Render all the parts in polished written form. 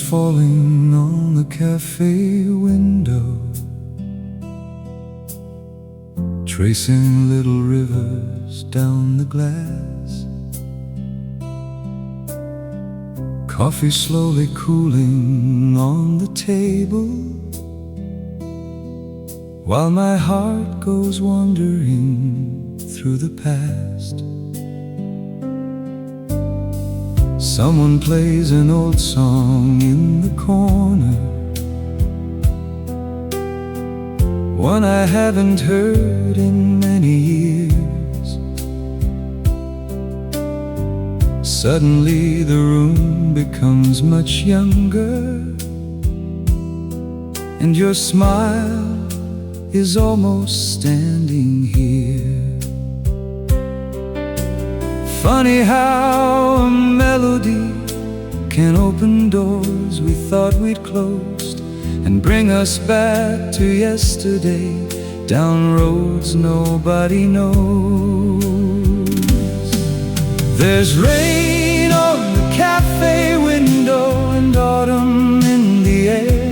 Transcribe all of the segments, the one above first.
falling on the cafe window, tracing little rivers down the glass. Coffee slowly cooling on the table, while my heart goes wandering through the past. Someone plays an old song in the corner, one I haven't heard in many years. Suddenly the room becomes much younger, and your smile is almost standing here. Funny how a melody can open doors we thought we'd closed, and bring us back to yesterday, down roads nobody knows. There's rain on the cafe window and autumn in the air.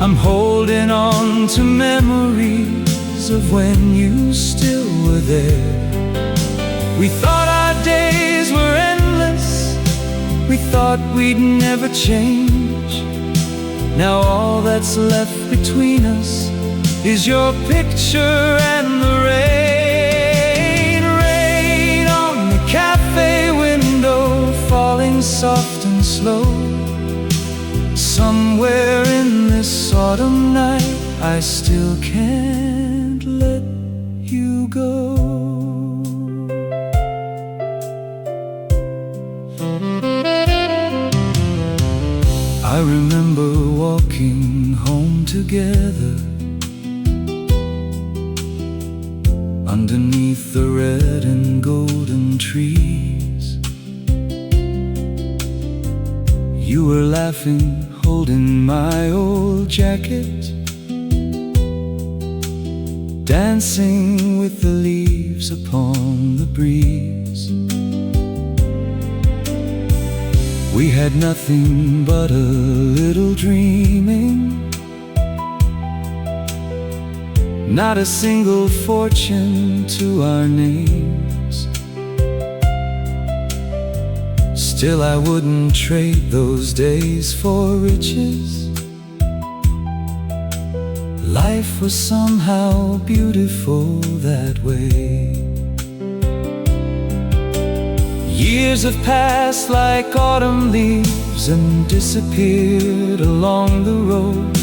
I'm holding on to memories of when you still were there. We thought our days were endless, we thought we'd never change. Now all that's left between us is your picture and the rain. Rain on the cafe window, falling soft and slow. Somewhere in this autumn night, I still can't let you go. I remember walking home together underneath the red and golden trees. You were laughing, holding my old jacket, dancing with the leaves upon the breeze. We had nothing but a little dreaming, not a single fortune to our names. Still I wouldn't trade those days for riches. Life was somehow beautiful that way. Years have passed like autumn leaves and disappeared along the road,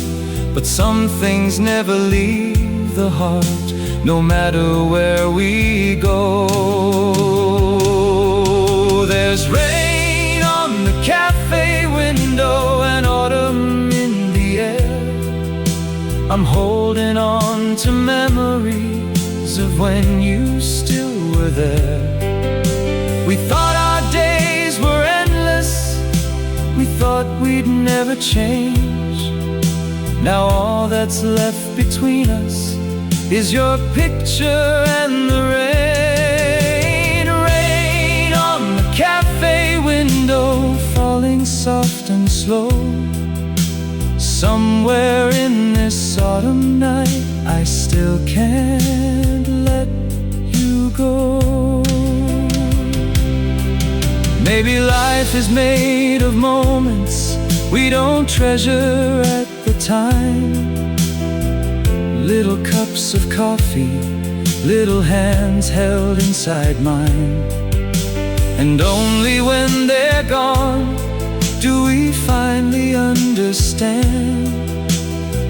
but some things never leave the heart, no matter where we go. There's rain on the cafe window and autumn in the air. I'm holding on to memories of when you still were there. We thought our days were endless, we thought we'd never change. Now all that's left between us is your picture and the rain. Rain on the cafe window, falling soft and slow. Somewhere in this autumn night, I still can't let you go. Maybe life is made of moments we don't treasure at the time. Little cups of coffee, little hands held inside mine. And only when they're gone do we finally understand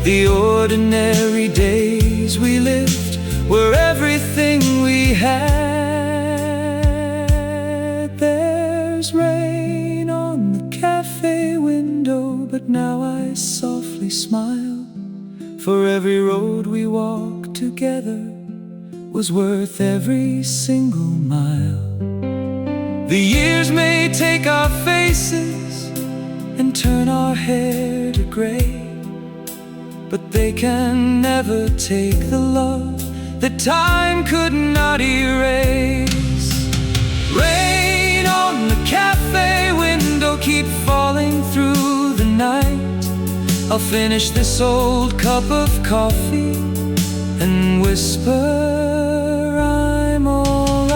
the ordinary days we lived were everything we had. There's rain on the cafe window, but now I softly smile, for every road we walked together was worth every single mile. The years may take our faces and turn our hair to gray, but they can never take the love that time could not erase. Rain on the cafe window, keep falling through I'll finish this old cup of coffee and whisper I'm alright.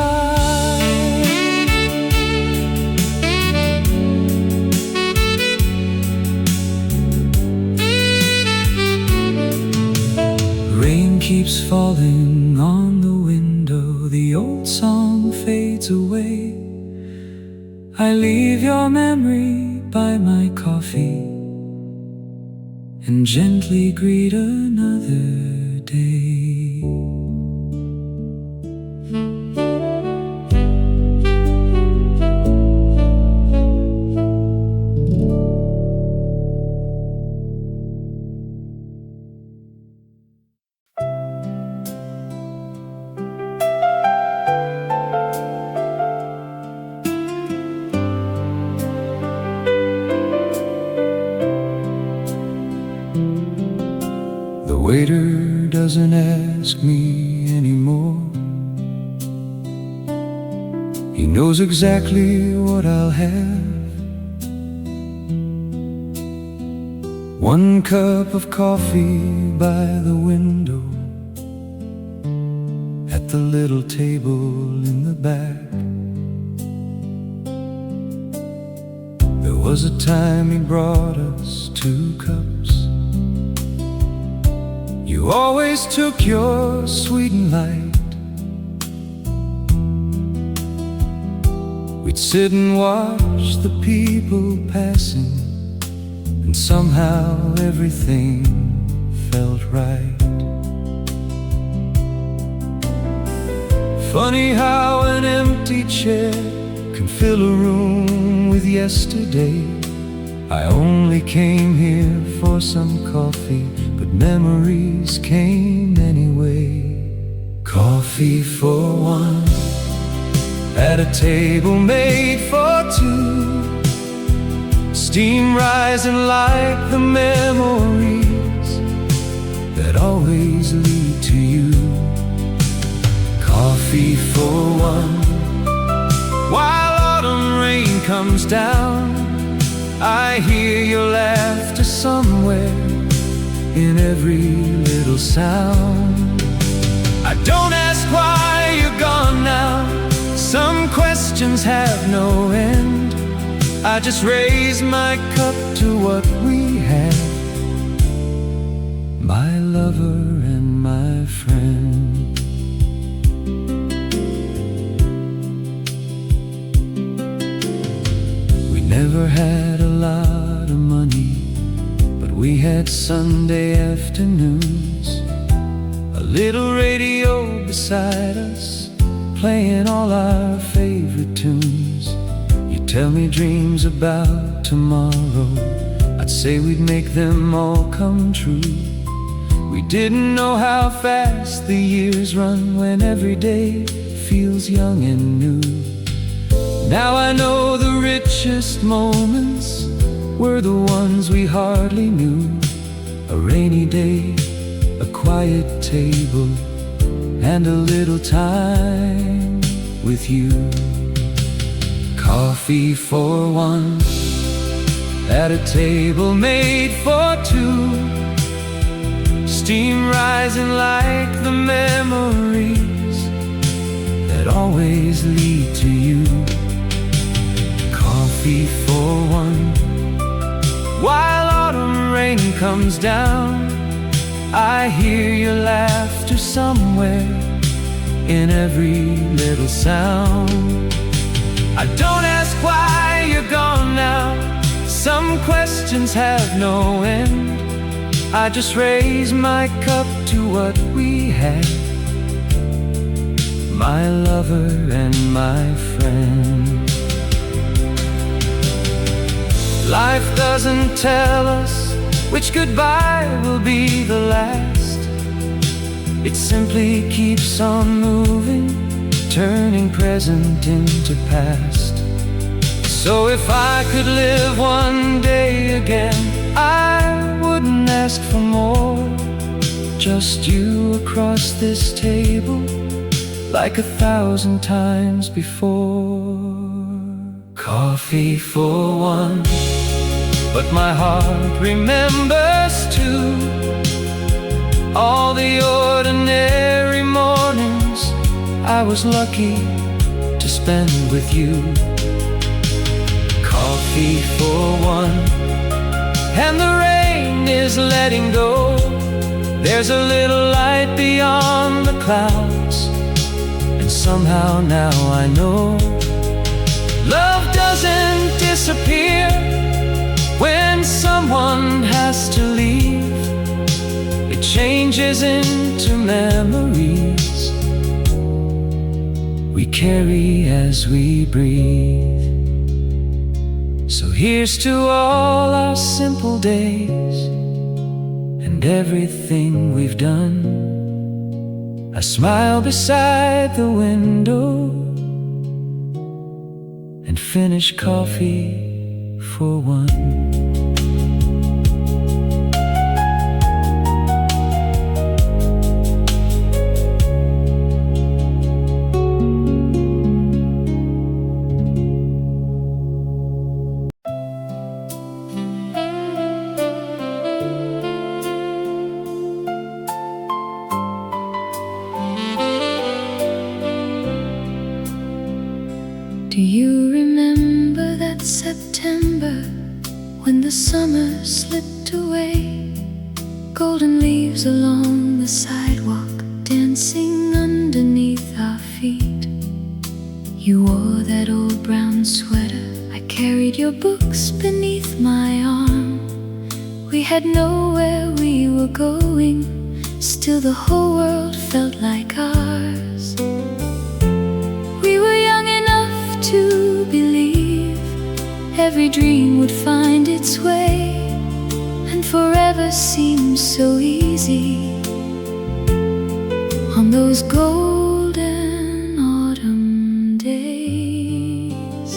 Rain keeps falling on the window, the old song fades away. I leave your memory by my coffee and gently greet another day. The waiter doesn't ask me anymore. He knows exactly what I'll have. One cup of coffee by the window at the little table in the back. There was a time he brought us 2 cups. You always took your sweet and light. We'd sit and watch the people passing, and somehow everything felt right. Funny how an empty chair can fill a room with yesterday. I only came here for some coffee, but memories came anyway. Coffee for one at a table made for 2. Steam rising like the memories that always lead to you. Coffee for one while autumn rain comes down. I hear your laughter somewhere in every little sound. I don't ask why you're gone now. Some questions have no end. I just raise my cup to what we had, my lover and my friend. We never had a lot of money, but we had Sunday afternoons. A little radio beside us, playing all our favorite tunes. You tell me dreams about tomorrow, I'd say we'd make them all come true. We didn't know how fast the years run when every day feels young and new. Now I know the richest moments were the ones we hardly knew. A rainy day, a quiet table, and a little time with you. Coffee for one at a table made for 2. Steam rising like the memories that always lead to you. Coffee for one while autumn rain comes down. I hear your laughter somewhere in every little sound. I don't ask why you're gone now. Some questions have no end. I just raise my cup to what we had, my lover and my friend. Life doesn't tell us which goodbye will be the last. It simply keeps on moving, turning present into past. So if I could live one day again, I wouldn't ask for more. Just you across this table, like 1,000 times before. Coffee for one but my heart remembers too all the ordinary mornings I was lucky to spend with you. Coffee for one, and the rain is letting go. There's a little light beyond the clouds, and somehow now I know love doesn't disappear when someone has to leave. It changes into memories we carry as we breathe. So here's to all our simple days and everything we've done. A smile beside the window and finish coffee for one. Do you remember that September when the summer slipped away? Golden leaves along the sidewalk dancing underneath our feet. You wore that old brown sweater, I carried your books beneath my arm. We had nowhere we were going, still the whole world felt like ours. We were young enough to believe every dream would find its way, and forever seemed so easy on those golden autumn days.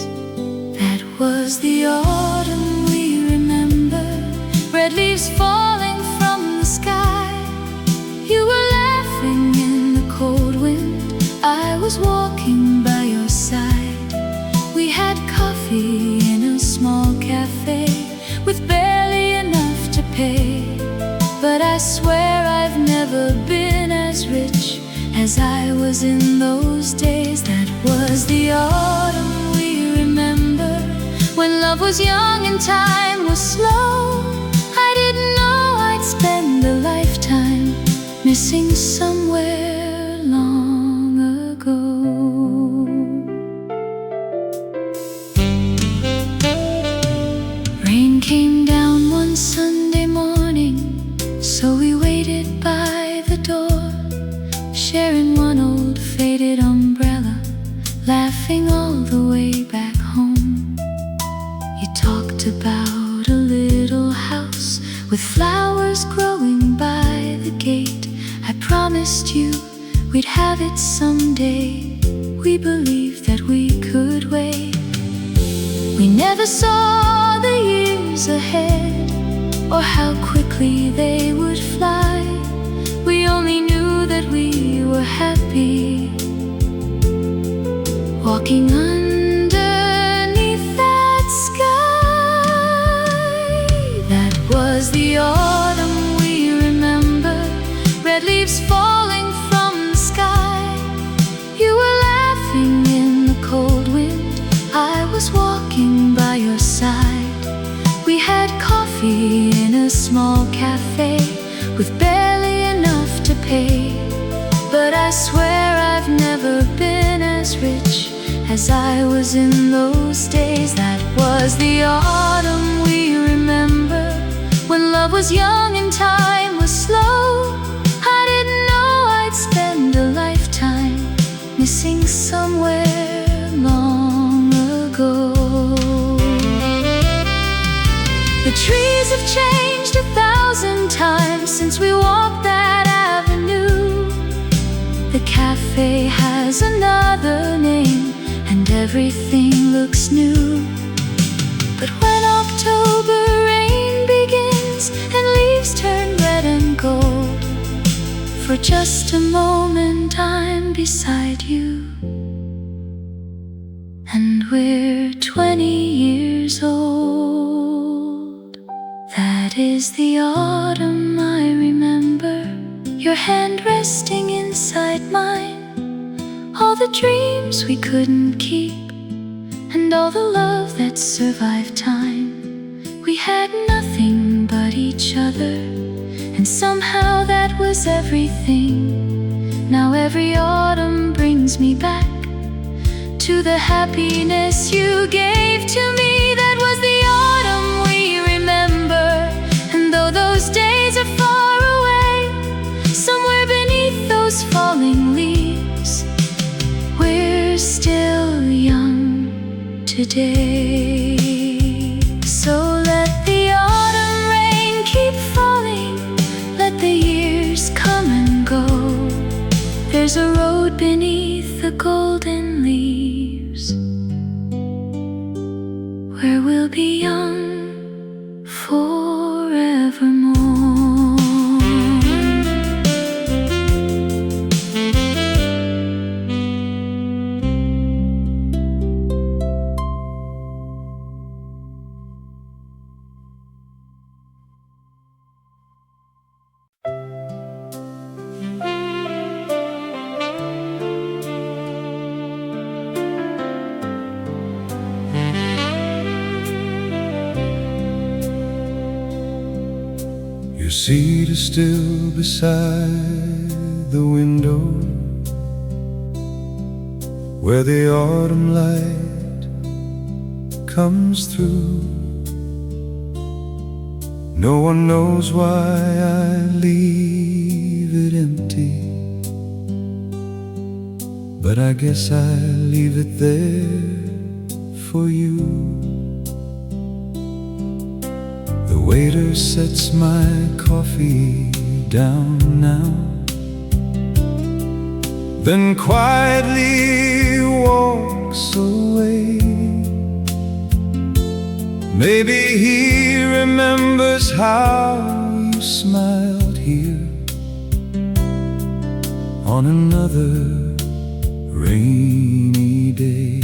That was the autumn we remember, red leaves falling from the sky. You were laughing in the cold wind, I was walking by your side. We had coffee in a small cafe with barely enough to pay, but I swear I've never been as rich as I was in those days. That was the autumn we remember, when love was young and time was slow. I didn't know I'd spend a lifetime missing somewhere long ago. Rain came down one Sunday morning, so we waited by the door, sharing one old faded umbrella, laughing all the way back home. You talked about a little house with flowers growing by the gate. I promised you we'd have it someday. We believed that we could wait. We never saw the years ahead or how quickly they would fly. We only knew that we were happy, walking underneath that sky. That was the autumn we remember, red leaves falling from the sky. You were laughing in the cold wind, I was walking by your side. We had coffee in a small cafe with barely enough to pay, but I swear I've never been as rich as I was in those days. That was the autumn we remember, when love was young and time was slow. I didn't know I'd spend a lifetime missing somewhere long ago. The trees have changed 1,000 times since we walked that avenue. The cafe has another name and everything looks new. But when October rain begins and leaves turn red and gold, for just a moment I'm beside you, and we're 20 years old. That is the autumn I remember, your hand resting inside mine. All the dreams we couldn't keep, and all the love that survived time. We had nothing but each other, and somehow that was everything. Now every autumn brings me back to the happiness you gave to me. That was the autumn we remember. And though those days are far away, somewhere beneath those falling leaves, we're still young today. So let the autumn rain keep falling, let the years come and go. There's a road beneath the golden leaves, where we'll be young forevermore. Your seat is still beside the window, where the autumn light comes through. No one knows why I leave it empty, but I guess I leave it there for you. The waiter sets my coffee down now, then quietly walks away. Maybe he remembers how you smiled here on another rainy day.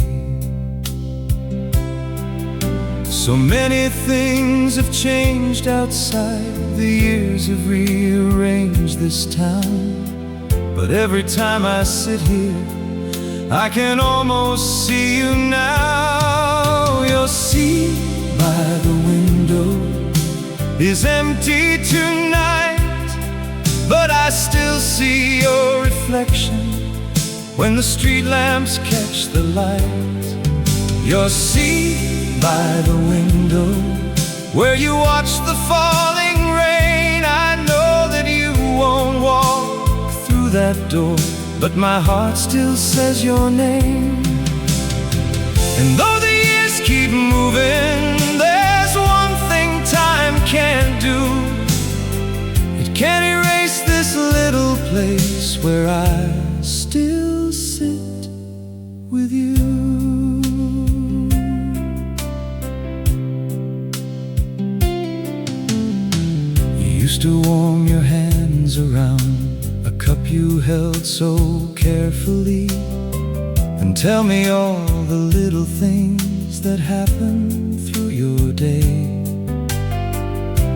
So many things have changed outside, the years have rearranged this town. But every time I sit here, I can almost see you now. Your seat by the window is empty tonight, but I still see your reflection when the street lamps catch the light. Your seat by the window, where you watch the falling rain. I know that you won't walk through that door, but my heart still says your name. And though the years keep moving, there's one thing time can't do. It can't erase this little place where I still sit with you. Used to warm your hands around a cup you held so carefully, and tell me all the little things that happen through your day.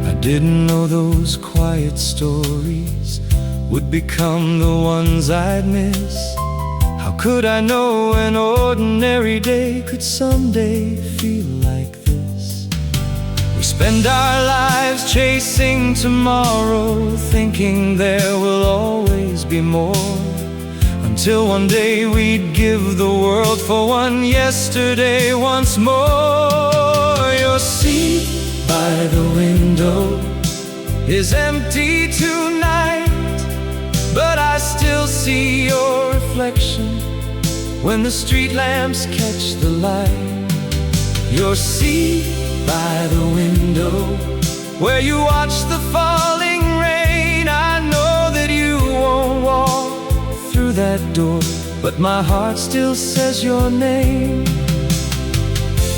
I didn't know those quiet stories would become the ones I'd miss. How could I know an ordinary day could someday feel like this? We spend our lives chasing tomorrow, thinking there will always be more, until one day we'd give the world for one yesterday once more. Your seat by the window is empty tonight, but I still see your reflection when the street lamps catch the light. Your seat by the window, where you watch the falling rain. I know that you won't walk through that door, but my heart still says your name.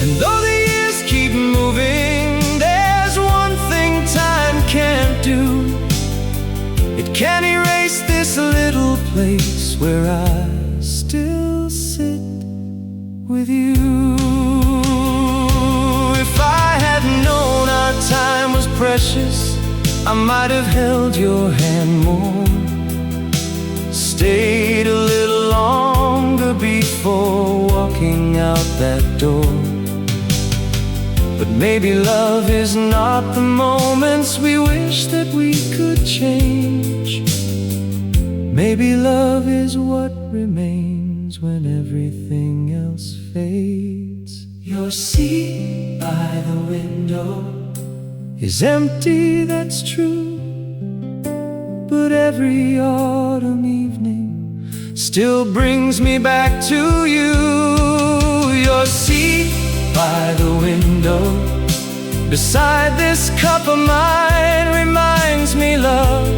And though the years keep moving, there's one thing time can't do. It can't erase this little place where I still sit with you. If I had known our time was precious, I might have held your hand more, stayed a little longer before walking out that door. But maybe love is not the moments we wish that we could change. Maybe love is what remains when everything else fades. Your seat by the window is empty, that's true, but every autumn evening still brings me back to you. Your seat by the window beside this cup of mine reminds me love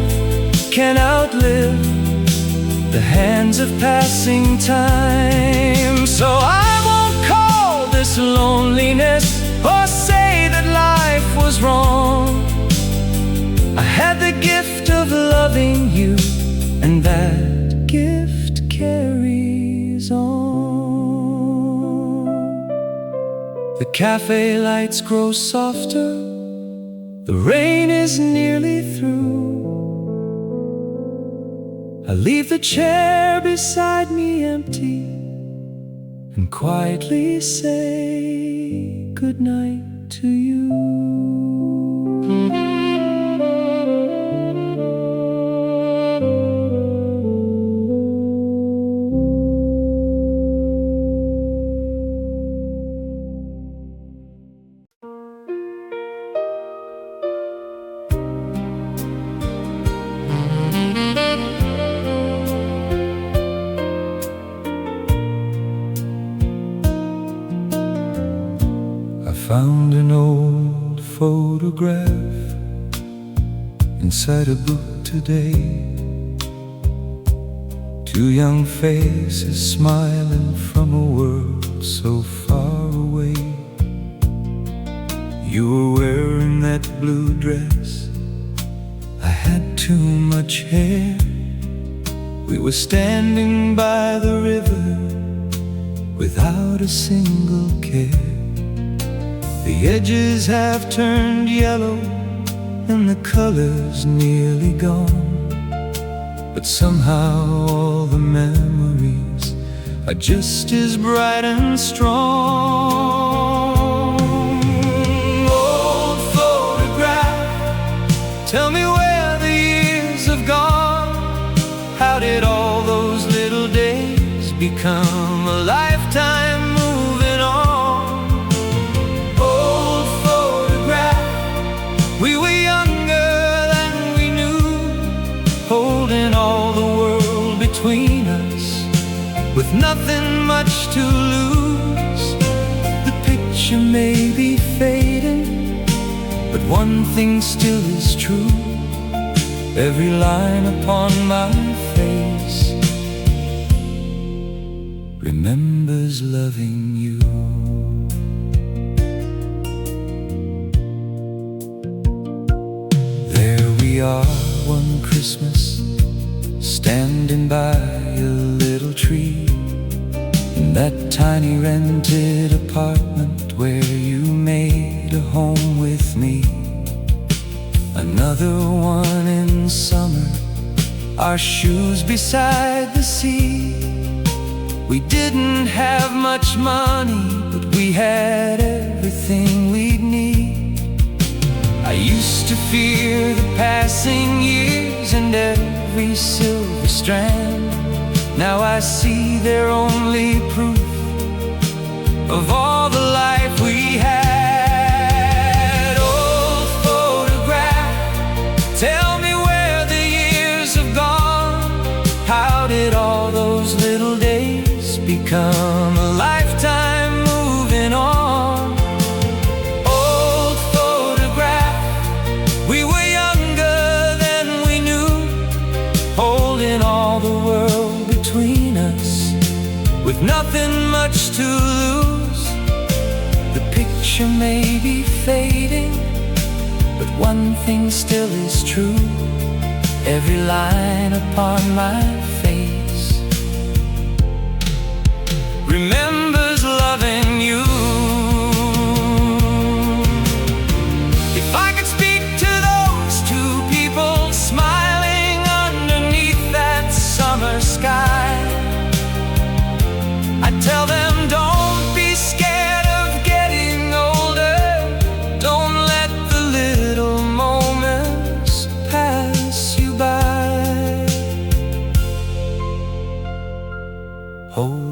can outlive the hands of passing time. So I won't call this loneliness or say that life was wrong. I had the gift of loving you, and that gift carries on. The cafe lights grow softer, the rain is nearly through. I leave the chair beside me empty and quietly say goodnight to you. Found an old photograph inside a book today. Two young faces smiling from a world so far away. You were wearing that blue dress, I had too much hair. We were standing by the river without a single care. The edges have turned yellow and the color's nearly gone, but somehow all the memories are just as bright and strong. Old photograph, tell me where the years have gone. How did all those little days become a lifetime? We were younger than we knew, holding all the world between us, with nothing much to lose. The picture may be fading, but one thing still is true. Every line upon my face remembers loving you. We are one Christmas, standing by a little tree, in that tiny rented apartment where you made a home with me. Another one in summer, our shoes beside the sea. We didn't have much money, but we had everything we'd need. I used to fear the passing years and every silver strand. Now I see they're only proof of all the life we had. Old photograph, tell me where the years have gone. How did all those little days become a lifetime moving on? We were younger than we knew, holding all the world between us, with nothing much to lose. The picture may be fading, but one thing still is true. Every line upon my face remembers loving you. If I could speak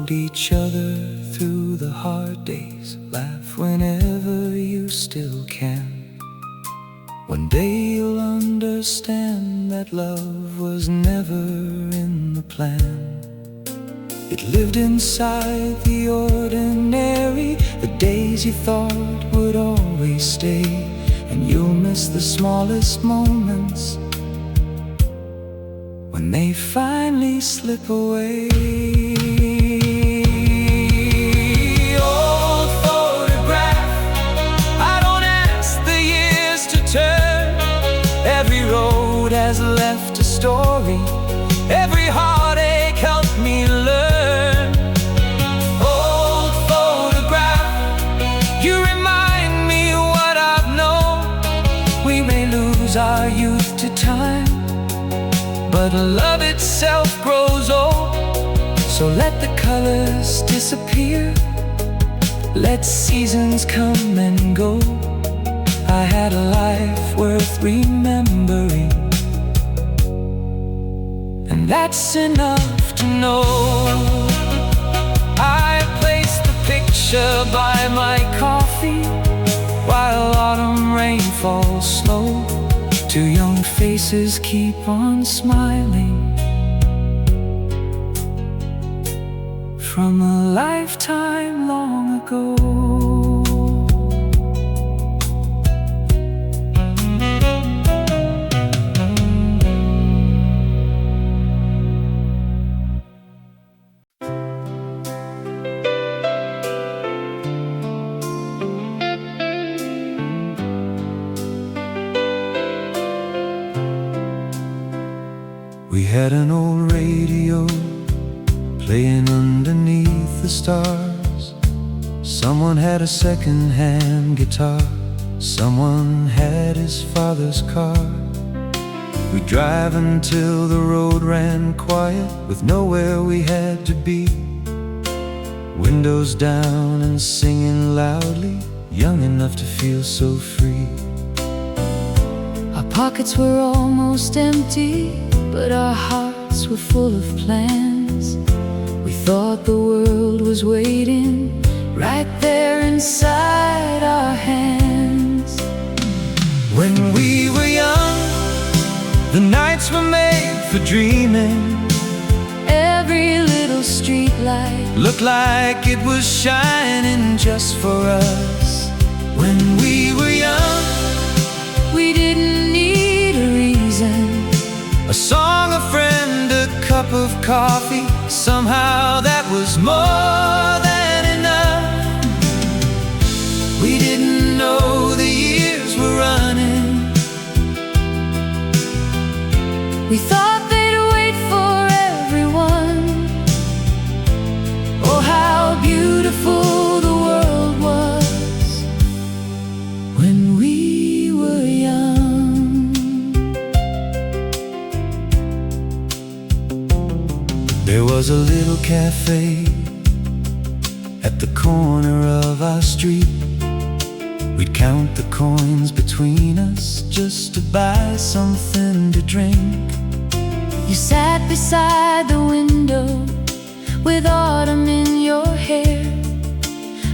hold each other through the hard days. Laugh whenever you still can. One day you'll understand that love was never in the plan. It lived inside the ordinary, the days you thought would always stay. And you'll miss the smallest moments when they finally slip away. Old photograph, I don't ask the years to turn. Every road has left a story. Every heartache helped me learn. Old photograph, you remind me what I've known. We may lose our youth to time, but love itself grows old. So let the colors disappear, let seasons come and go. I had a life worth remembering, and that's enough to know. I placed the picture by my coffee while autumn rain falls slow. Two young faces keep on smiling from a lifetime long ago. We had an old radio playing underneath the stars. Someone had a second-hand guitar. Someone had his father's car. We'd drive until the road ran quiet, with nowhere we had to be. Windows down and singing loudly, young enough to feel so free. Our pockets were almost empty, but our hearts were full of plans. We thought the world was waiting right there inside our hands. When we were young, the nights were made for dreaming. Every little street light Looked like it was shining just for us. When we were young, we didn't need a reason. a song, a friend, a cup of coffee, somehow that was more than enough. We didn't know the years were running. We thought they'd wait for everyone. Oh, how beautiful the world was when we were young. There was a little cafe at the corner of our street. We'd count the coins between us just to buy something to drink. You sat beside the window with autumn in your hair.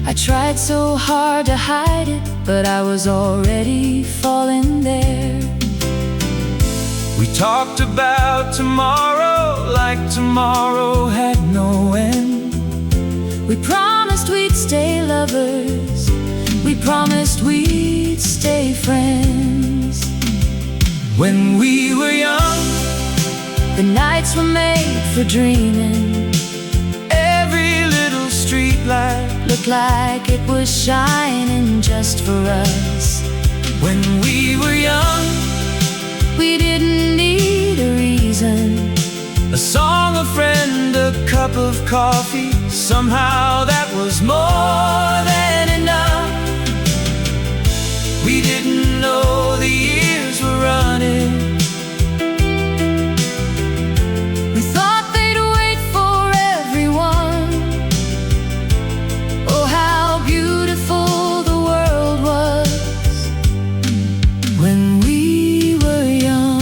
I tried so hard to hide it, but I was already falling there. We talked about tomorrow like tomorrow had no end. We promised we'd stay lovers. We promised we'd stay friends. When we were young, the nights were made for dreaming. every little street light. Looked like it was shining just for us. When we were young, we didn't need a reason. a song, a friend, a cup of coffee, somehow that was more than enough. We didn't know the years were running. We thought they'd wait for everyone. Oh, how beautiful the world was when we were young.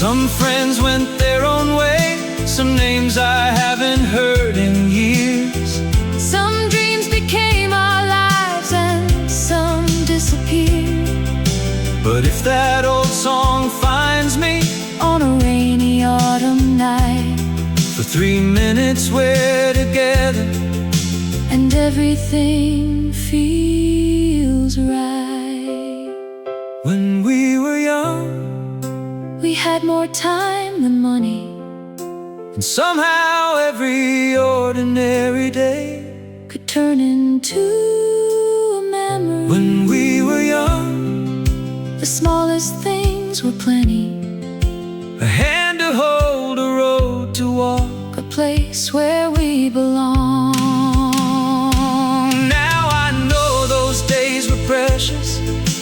Some friends went their own way, some names I haven't heard in years. Some dreams became our lives and some disappeared. But if that old song finds me On a rainy autumn night, for 3 minutes we're together, and everything feels right. when we were young, We had more time than money, and somehow every ordinary day, could turn into a memory. when we were young, The smallest things were plenty, a hand to hold, a road to walk, a place where we belong. now I know those days were precious,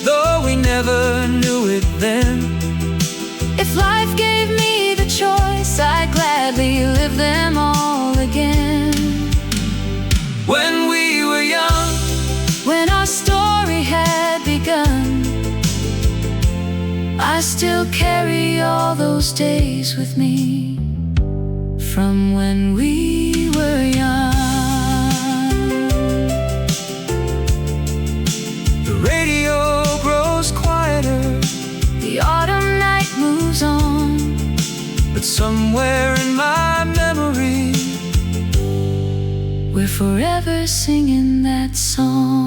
though we never knew it then. If life gave me the choice, I'd gladly live them all again. When we were young, When our story had begun, I still carry all those days with me, from when we were young. the radio grows quieter, The autumn night moves on, but somewhere in my memory, we're forever singing that song.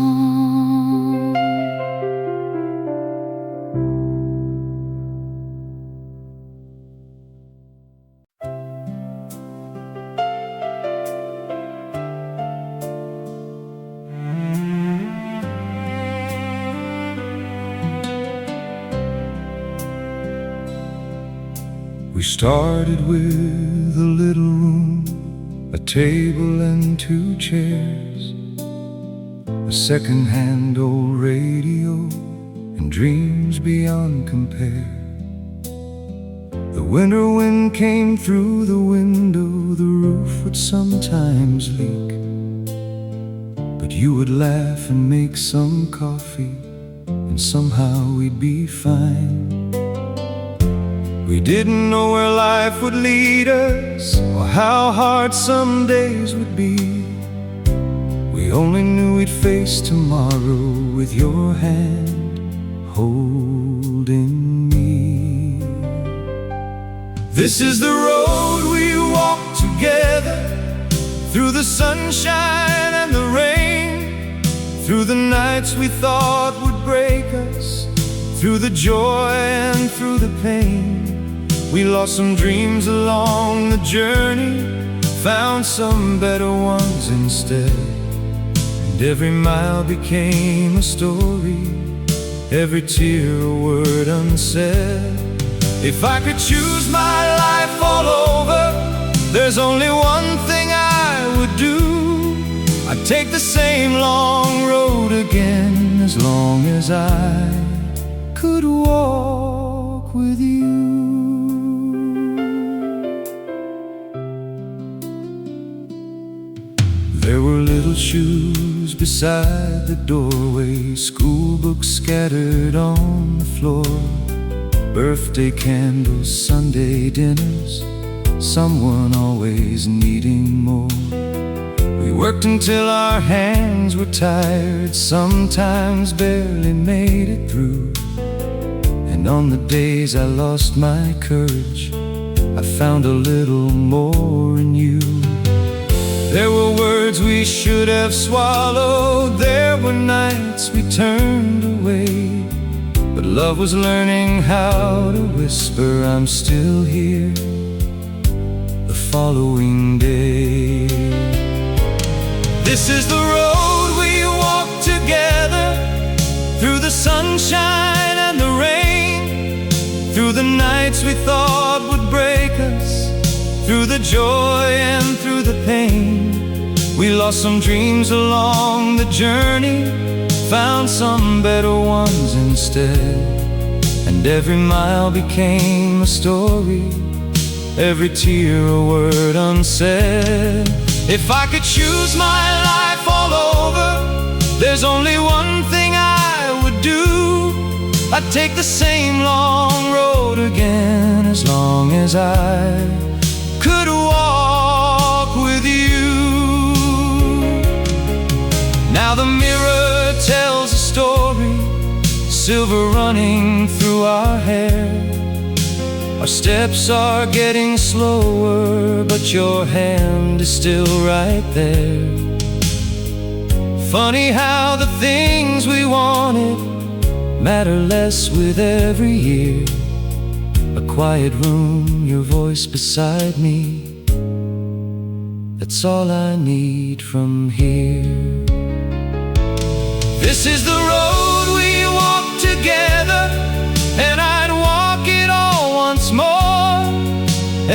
we started with a little room, a table and 2 chairs, a second-hand old radio, and dreams beyond compare. The winter wind came through the window, the roof would sometimes leak, but you would laugh and make some coffee, and somehow we'd be fine. We didn't know where life would lead us, or how hard some days would be. We only knew we'd face tomorrow with your hand holding me. This is the road we walk together, through the sunshine and the rain, through the nights we thought would break us, through the joy and through the pain. We lost some dreams along the journey, found some better ones instead. And every mile became a story, every tear a word unsaid. If I could choose my life all over, there's only one thing I would do. I'd take the same long road again, as long as I could walk with you. There were little shoes beside the doorway, school books scattered on the floor, birthday candles, Sunday dinners, someone always needing more. We worked until our hands were tired, sometimes barely made it through. And on the days I lost my courage, I found a little more in you. There were words we should have swallowed, there were nights we turned away, but love was learning how to whisper, I'm still here, the following day. This is the road we walk together, through the sunshine and the rain, through the nights we thought would break us, through the joy and through the pain. We lost some dreams along the journey, found some better ones instead. And every mile became a story, every tear a word unsaid. If I could choose my life all over, there's only one thing I would do. I'd take the same long road again, as long as I could walk silver running through our hair. Our steps are getting slower, but your hand is still right there. Funny how the things we wanted matter less with every year. A quiet room, your voice beside me, that's all I need from here. This is the road we walk together, and I'd walk it all once more.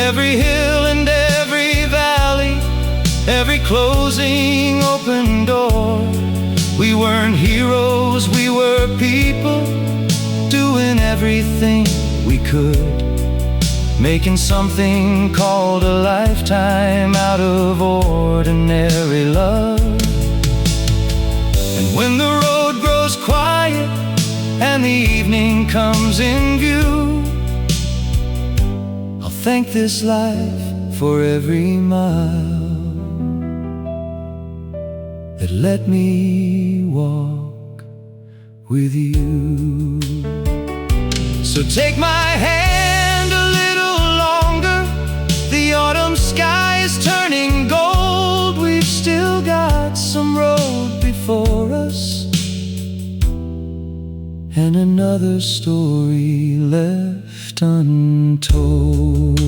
Every hill and every valley, every closing open door. We weren't heroes, we were people, doing everything we could, making something called a lifetime out of ordinary love. And when the road grows quiet and the evening comes in view, I'll thank this life for every mile that let me walk with you. So take my hand a little longer. The autumn sky is turning gold. We've still got some road before us, and another story left untold.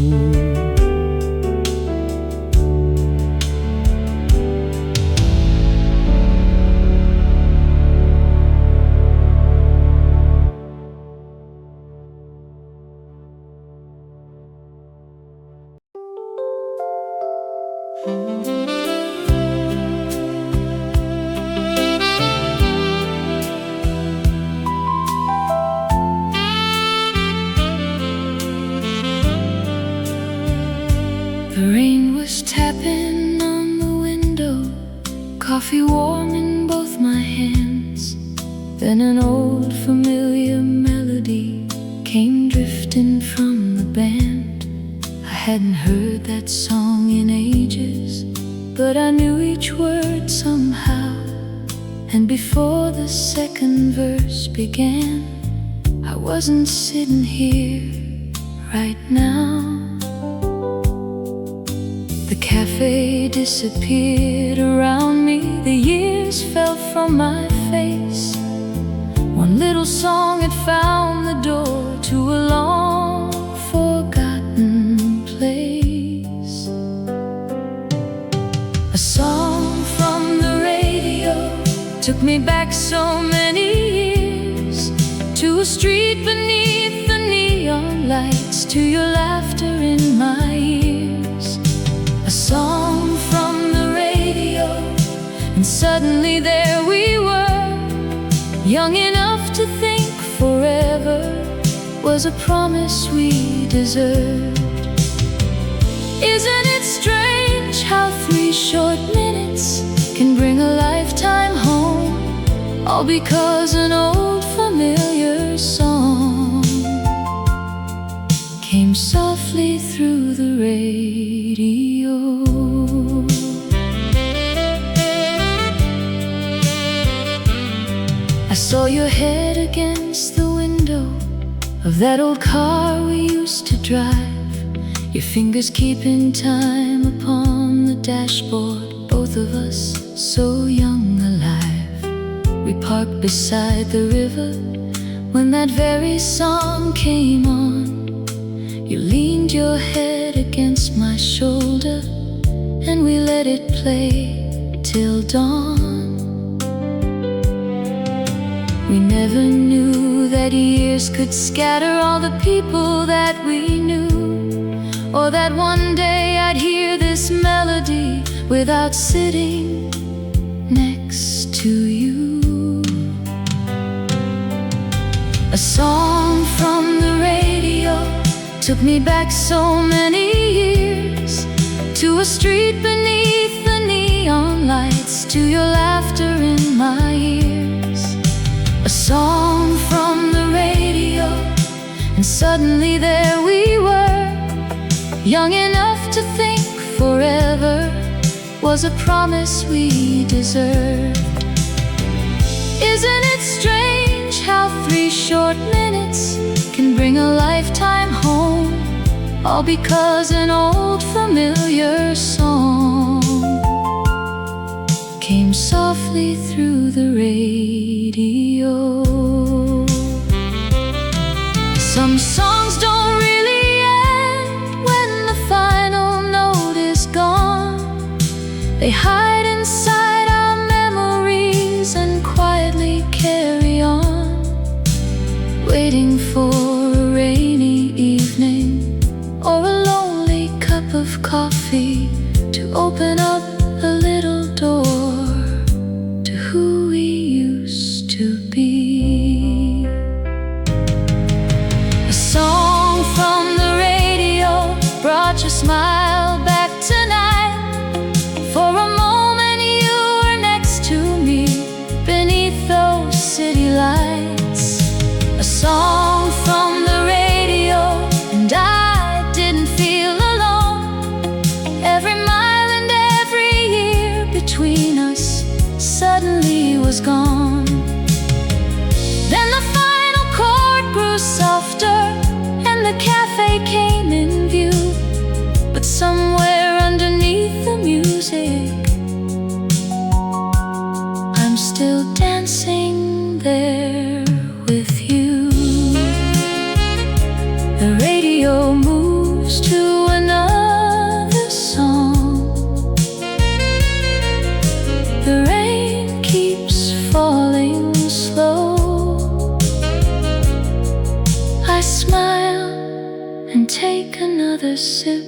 The rain was tapping on the window, coffee warm in both my hands. Then an old familiar melody came drifting from the band. I hadn't heard that song in ages, but I knew each word somehow. And before the second verse began, I wasn't sitting here right now. The cafe disappeared around me, the years fell from my face. One little song had found the door to a long forgotten place. A song from the radio took me back so many years, to a street beneath the neon lights, to your laughter in my ears. A song from the radio, and suddenly there we were, young enough to think forever was a promise we deserved. Isn't it strange how 3 short minutes can bring a lifetime home, all because an old familiar song came softly through the radio. I saw your head against the window of that old car we used to drive, your fingers keeping time upon the dashboard, both of us so young alive. We parked beside the river when that very song came on. You leaned your head against my shoulder, and we let it play till dawn. We never knew that years could scatter all the people that we knew, or that one day I'd hear this melody without sitting next to you. A song from the radio took me back so many years, to a street beneath the neon lights, to your laughter in my ears. A song from the radio, and suddenly there we were, young enough to think forever was a promise we deserved. Isn't it strange how 3 short minutes can bring a lifetime home, all because an old familiar song came softly through the radio. Some songs don't really end when the final note is gone. They hide inside our memories and quietly carry on, waiting for a rainy evening or a lonely cup of coffee to open up a little door to who we used to be. A song from the radio brought your smile back tonight. For a moment you were next to me beneath those city lights. A song from the radio and I didn't feel alone. Every mile and every year between us suddenly was gone. Then the final chord grew softer and the cafe came in view. But somewhere underneath the music, I'm still dancing there with you. The radio moves to another song. The rain keeps falling slow. I smile and take another sip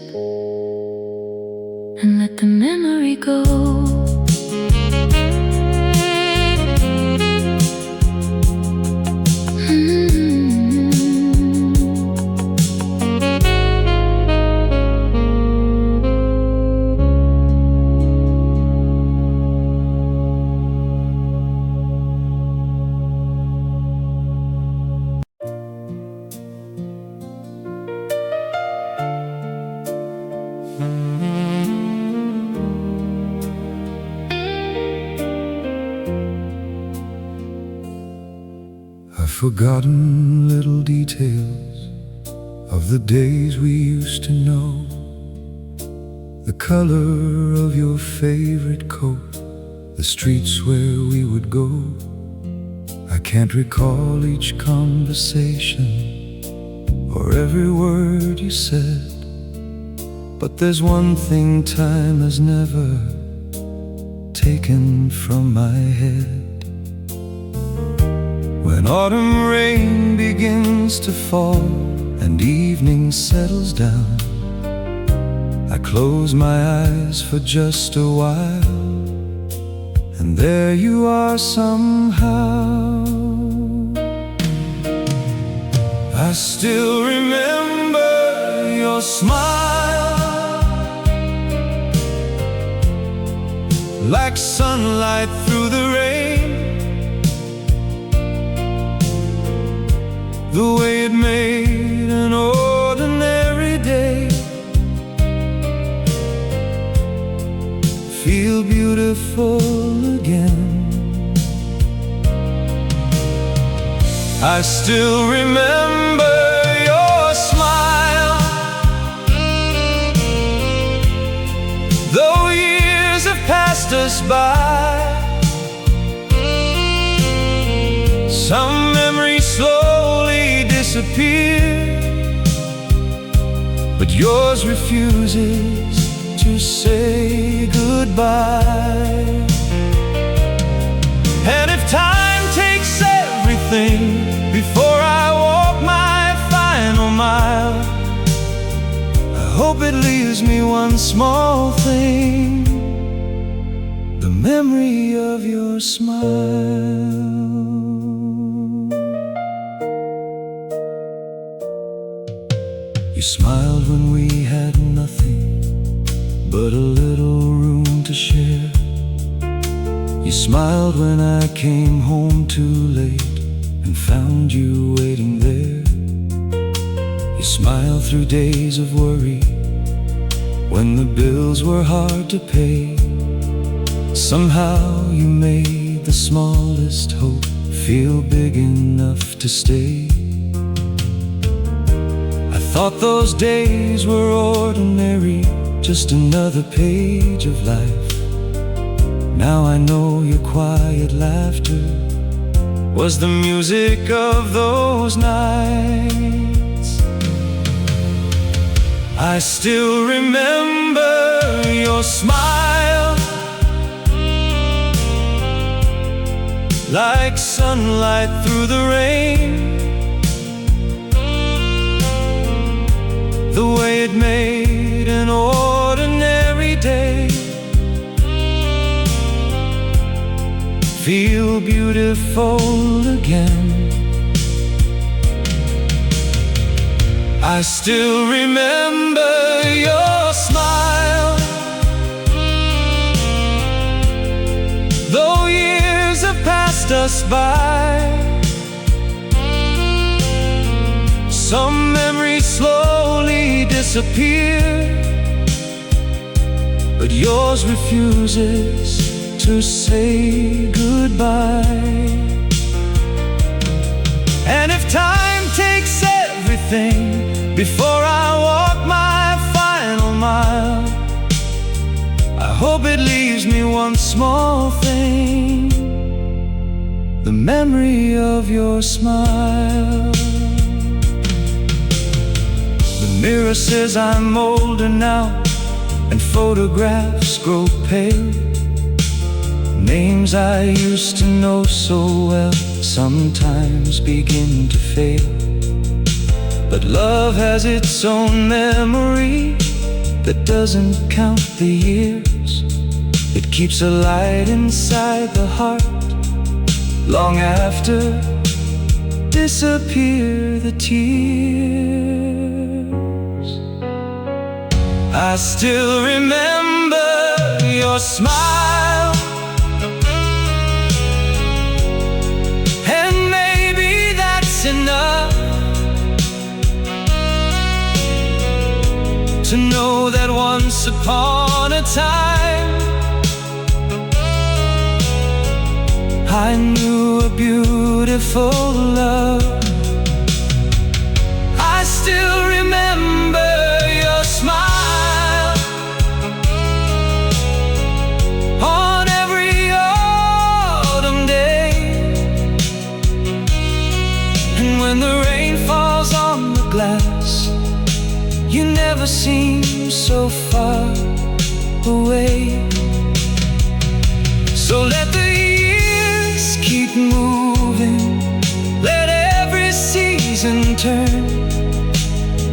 and let the memory go. I've forgotten little details of the days we used to know. The color of your favorite coat, the streets where we would go. I can't recall each conversation or every word you said, but there's one thing time has never taken from my head. When autumn rain begins to fall and evening settles down, I close my eyes for just a while, and there you are somehow. I still remember your smile, like sunlight through the rain. The way it made an ordinary day feel beautiful again. I still remember your smile, though years have passed us by. Some memories slowly disappear, but yours refuses to say goodbye. And if time takes everything before I walk my final mile, I hope it leaves me one small thing, the memory of your smile. You smiled when we had nothing but a little room to share. You smiled when I came home too late and found you waiting there. You smiled through days of worry when the bills were hard to pay. Somehow you made the smallest hope feel big enough to stay. I thought those days were ordinary, just another page of life. Now I know your quiet laughter was the music of those nights. I still remember your smile, like sunlight through the rain, the way it made an ordinary day feel beautiful again. I still remember your smile, though years have passed us by. Some memories slowly disappear, but yours refuses to say goodbye. And if time takes everything before I walk my final mile, I hope it leaves me one small thing, the memory of your smile. The mirror says I'm older now, and photographs grow pale. Names I used to know so well sometimes begin to fail. But love has its own memory that doesn't count the years. It keeps a light inside the heart long after disappear the tears. I still remember your smile, and maybe that's enough to know that once upon a time I knew a beautiful love. I still remember your smile on every autumn day, and when the rain falls on the glass, you never seem so far away. So let the years keep moving, let every season turn.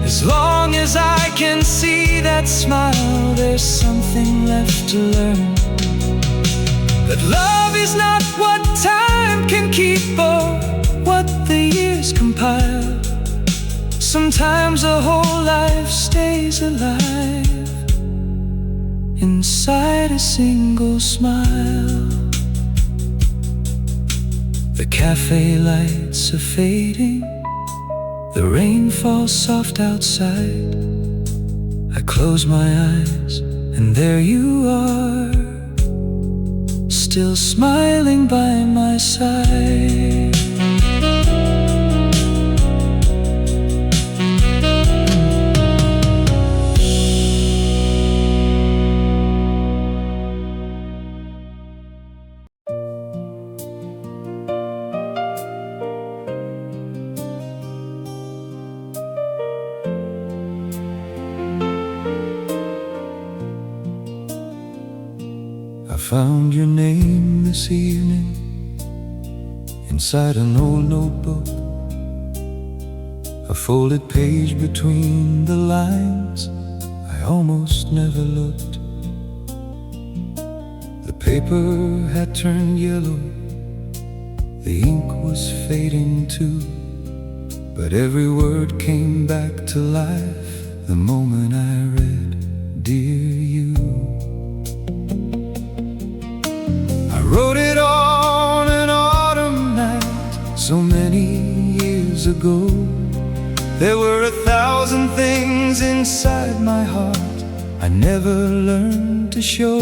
As long as I can see that smile, there's something left to learn. That love is not what time can keep or what the years compile. Sometimes a whole life stays alive inside a single smile. The cafe lights are fading, the rain falls soft outside. I close my eyes and there you are, still smiling by my side. I found your name this evening inside an old notebook, a folded page between the lines. I almost never looked. The paper had turned yellow, the ink was fading too, but every word came back to life the moment I read, "Dear you." Wrote it on an autumn night so many years ago. There were 1,000 things inside my heart I never learned to show.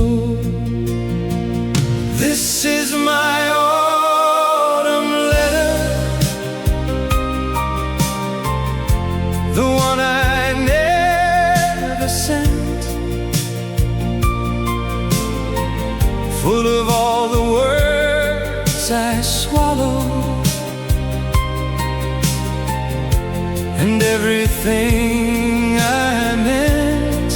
This is my autumn letter and everything I meant.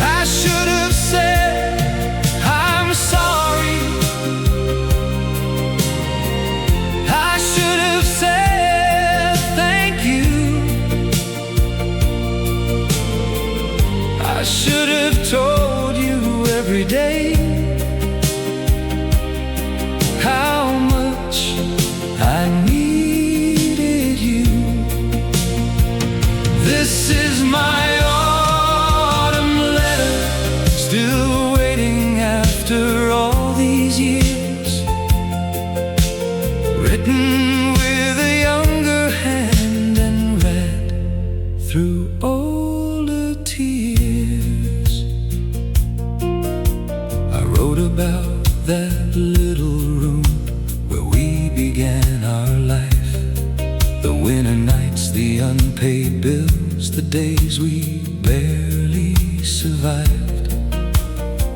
I should have said I'm sorry. I should have said thank you. I should have told you every day how much I needed you. This is my autumn letter, still waiting after all these years, written with a younger hand and read through older tears. I wrote about that little room where we began our life, the winter nights, the unpaid bills, the days we barely survived.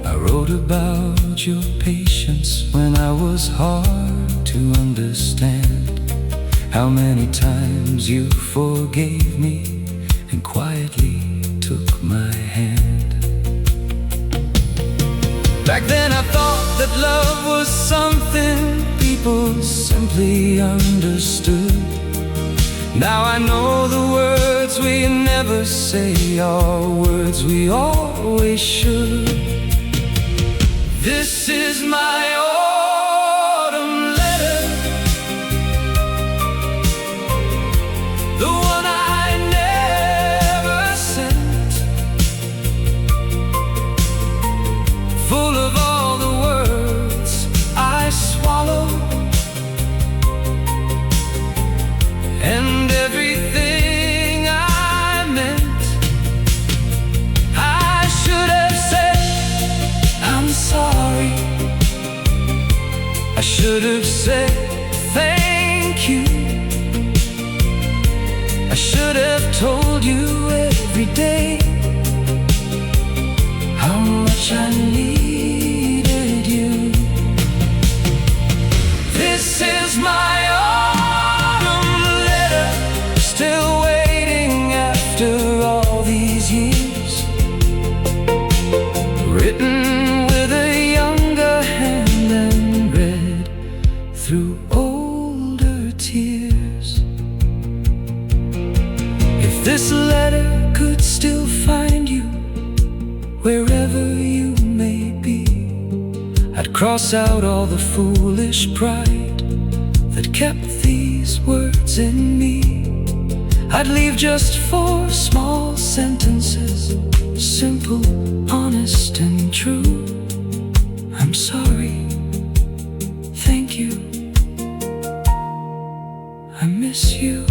I wrote about your patience when I was hard to understand, how many times you forgave me and quietly took my hand. Back then I thought that love was something people simply understood. Now I know the words we never say are words we always should. This is my autumn letter, the one I never sent, full of all the words I swallowed and everything I meant. I should have said I'm sorry. I should have said thank you. I should have told you every day how much I needed you. This is my autumn letter, still waiting after all these years, written with a younger hand and read through older tears. If this letter could still find you wherever you may be, I'd cross out all the foolish pride that kept these words in me. I'd leave just 4 small sentences, simple, honest and true. I'm sorry, thank you, I miss you,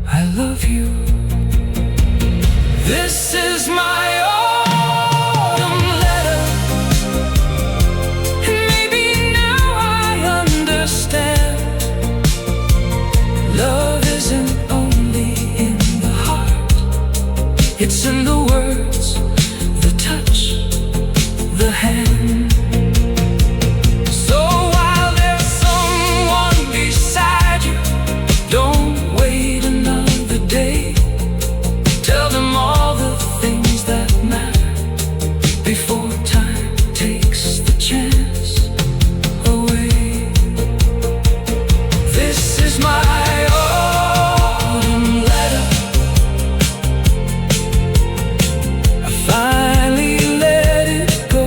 I love you. This is my autumn letter, and maybe now I understand. Love isn't only in the heart, it's in the words, the touch, the hand. So while there's someone beside you, don't wait another day. Tell them all the things that matter before time takes the chance away. This is my autumn letter. I finally let it go.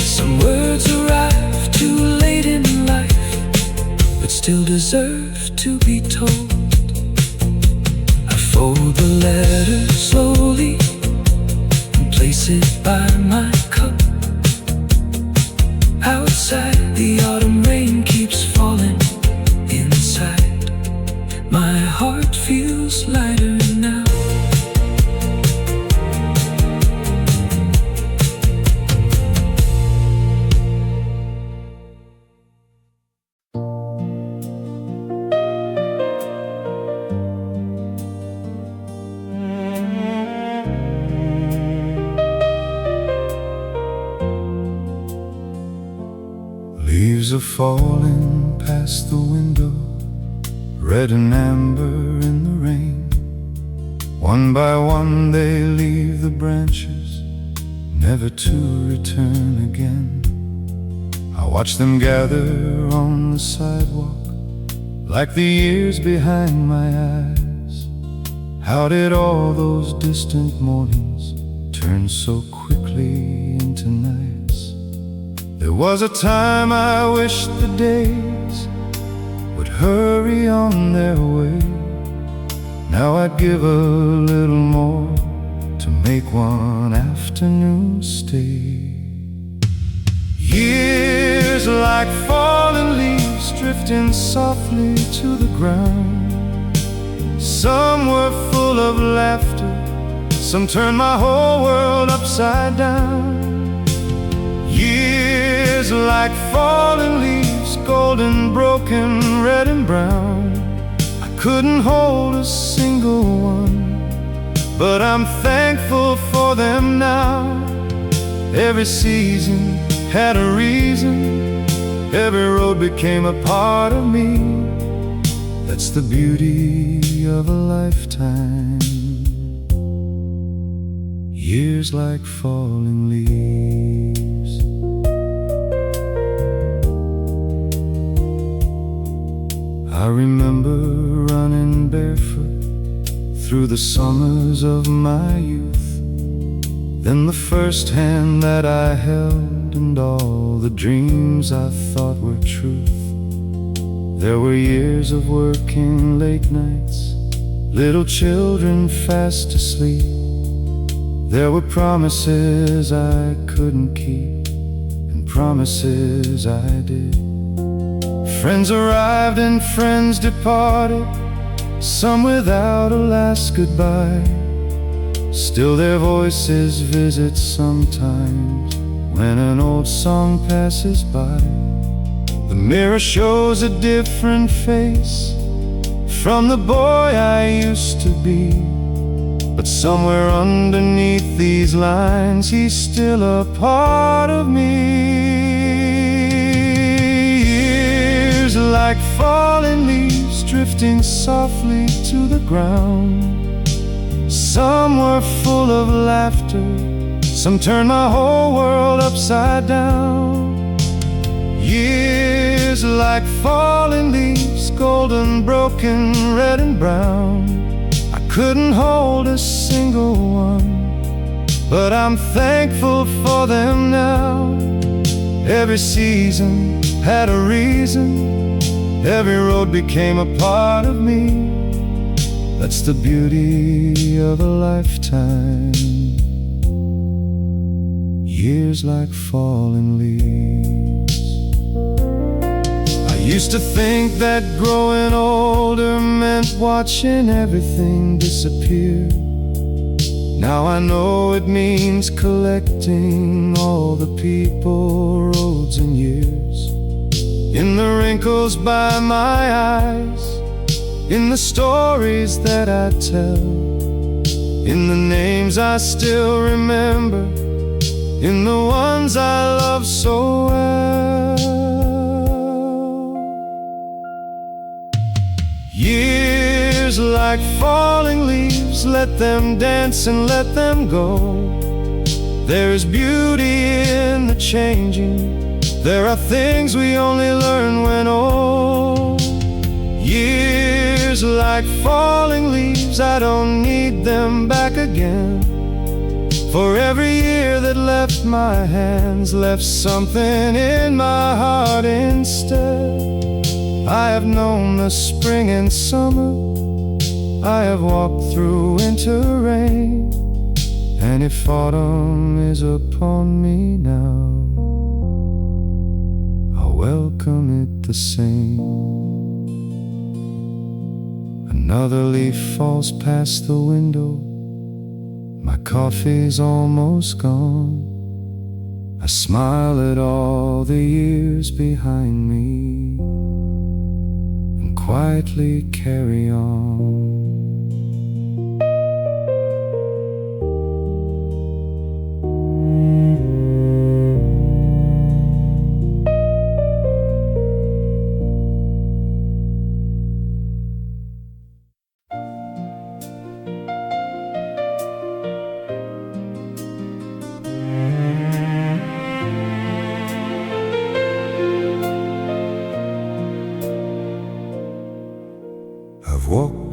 Some words arrive too late in life, but still deserve to be told. I fold the letter slowly and place it by my cup. Outside, the autumn rain keeps falling. Inside, my heart feels lighter now. Leaves are falling past the window, red and amber in the rain. One by one they leave the branches, never to return again. I watch them gather on the sidewalk, like the years behind my eyes. How did all those distant mornings turn so quickly into nights? There was a time I wished the days would hurry on their way. Now I'd give a little more to make one afternoon stay. Years like fallen leaves drifting softly to the ground. Some were full of laughter, some turned my whole world upside down. Years like fallen leaves, golden, broken, red and brown. I couldn't hold a single one, but I'm thankful for them now. Every season had a reason, every road became a part of me. That's the beauty of a lifetime. Years like falling leaves. I remember running barefoot through the summers of my youth. Then the first hand that I held, and all the dreams I thought were truth. There were years of working late nights, little children fast asleep. There were promises I couldn't keep, and promises I did. Friends arrived and friends departed, some without a last goodbye. Still their voices visit sometimes when an old song passes by. The mirror shows a different face from the boy I used to be. But somewhere underneath these lines, he's still a part of me. Years like falling leaves drifting softly to the ground. Some were full of laughter, some turned my whole world upside down. Years like falling leaves, golden, broken, red and brown. I couldn't hold a single one, but I'm thankful for them now. Every season had a reason, every road became a part of me. That's the beauty of a lifetime. Years like falling leaves. I used to think that growing older meant watching everything disappear. Now I know it means collecting all the people, roads and years. In the wrinkles by my eyes, in the stories that I tell, in the names I still remember, in the ones I love so well. Years like falling leaves, let them dance and let them go. There's beauty in the changing, there are things we only learn when old. Years like falling leaves, I don't need them back again. For every year that left my hands, left something in my heart instead. I have known the spring and summer, I have walked through winter rain. And if autumn is upon me now, I'll welcome it the same. Another leaf falls past the window, my coffee's almost gone. I smile at all the years behind me and quietly carry on.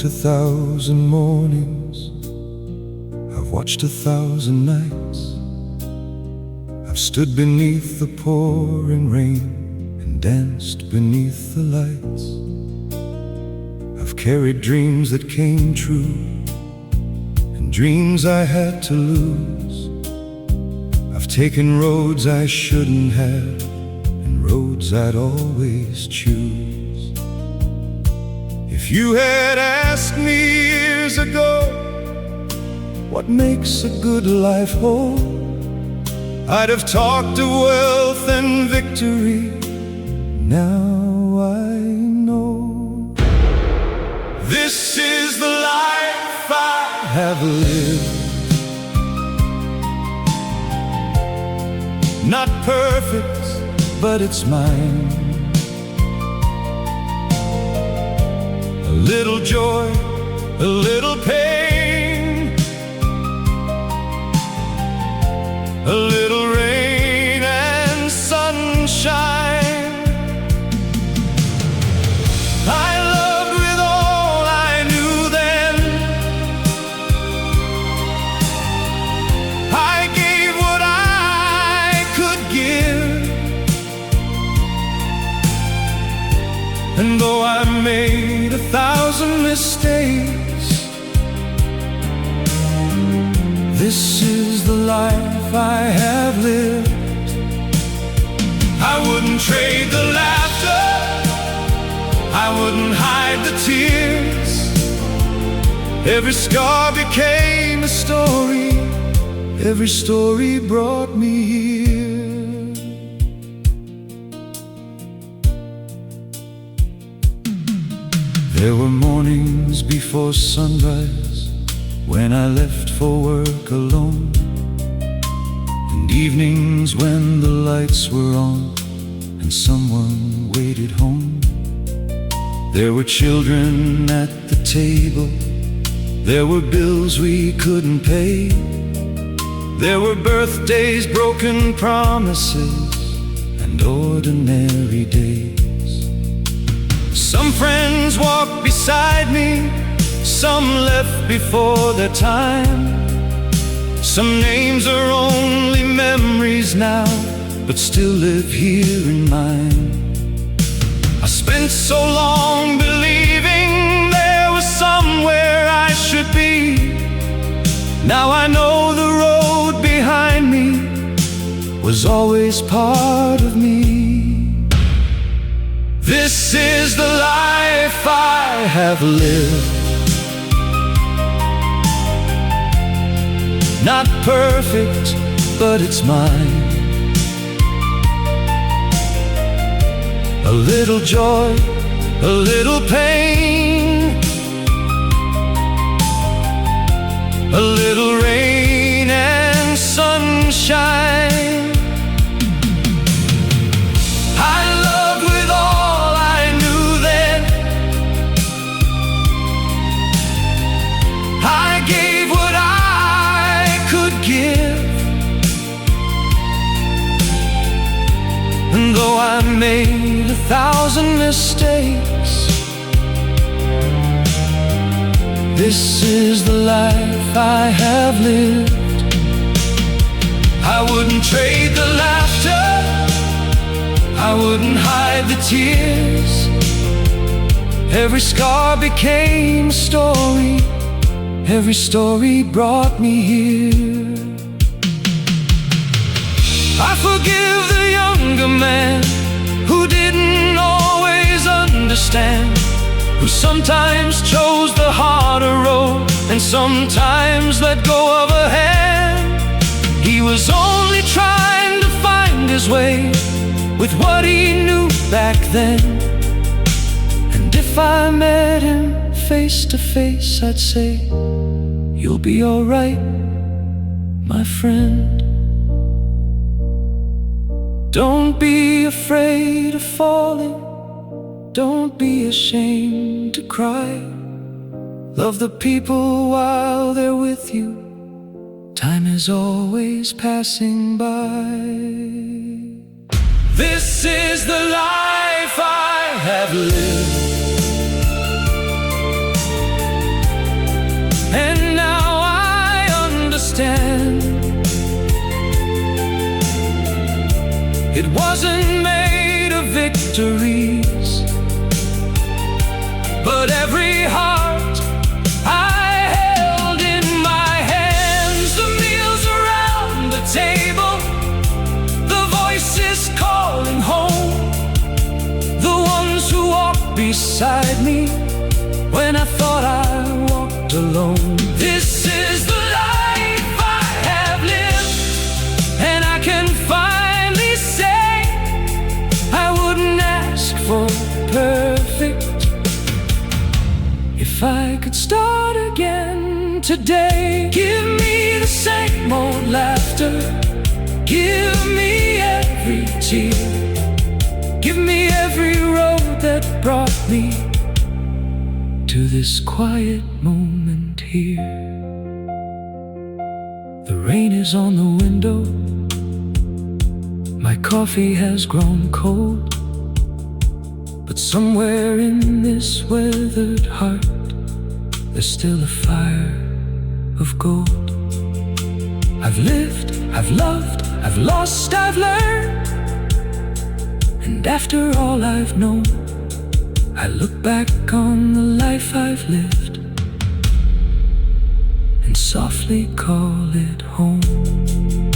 walked 1,000 mornings, I've watched 1,000 nights, I've stood beneath the pouring rain and danced beneath the lights. I've carried dreams that came true and dreams I had to lose. I've taken roads I shouldn't have and roads I'd always choose. If you had asked me years ago what makes a good life whole, I'd have talked of wealth and victory. Now I know this is the life I have lived. Not perfect, but it's mine. A little joy, a little pain, a little rain and sunshine. I loved with all I knew then. I gave what I could give. And though I made 1,000 mistakes, this is the life I have lived. I wouldn't trade the laughter, I wouldn't hide the tears. Every scar became a story, every story brought me here. There were mornings before sunrise when I left for work alone, and evenings when the lights were on and someone waited home. There were children at the table, there were bills we couldn't pay, there were birthdays, broken promises, and ordinary days. Some friends walked beside me, some left before their time. Some names are only memories now, but still live here in mine. I spent so long believing there was somewhere I should be. Now I know the road behind me was always part of me. This is the life I have lived. Not perfect, but it's mine. A little joy, a little pain, a little rain and sunshine. I loved with all I knew then. I gave what I could give. And though I made 1,000 mistakes, this is the life I have lived. I wouldn't trade the laughter, I wouldn't hide the tears. Every scar became a story, every story brought me here. I forgive the younger man who didn't always understand, who sometimes chose the harder road and sometimes let go of a hand. He was only trying to find his way with what he knew back then. And if I met him face to face, I'd say, you'll be alright, my friend. Don't be afraid of falling, don't be ashamed to cry. Love the people while they're with you, time is always passing by. This is the life I have lived. beside me when I thought I walked alone. This is the life I have lived, and I can finally say I wouldn't ask for perfect if I could start again today. Give me the same old laughter, give me every tear, give me every road that brought me to this quiet moment here. The rain is on the window, my coffee has grown cold, but somewhere in this weathered heart there's still a fire of gold. I've lived, I've loved, I've lost, I've learned, and after all I've known, I look back on the life I've lived and softly call it home.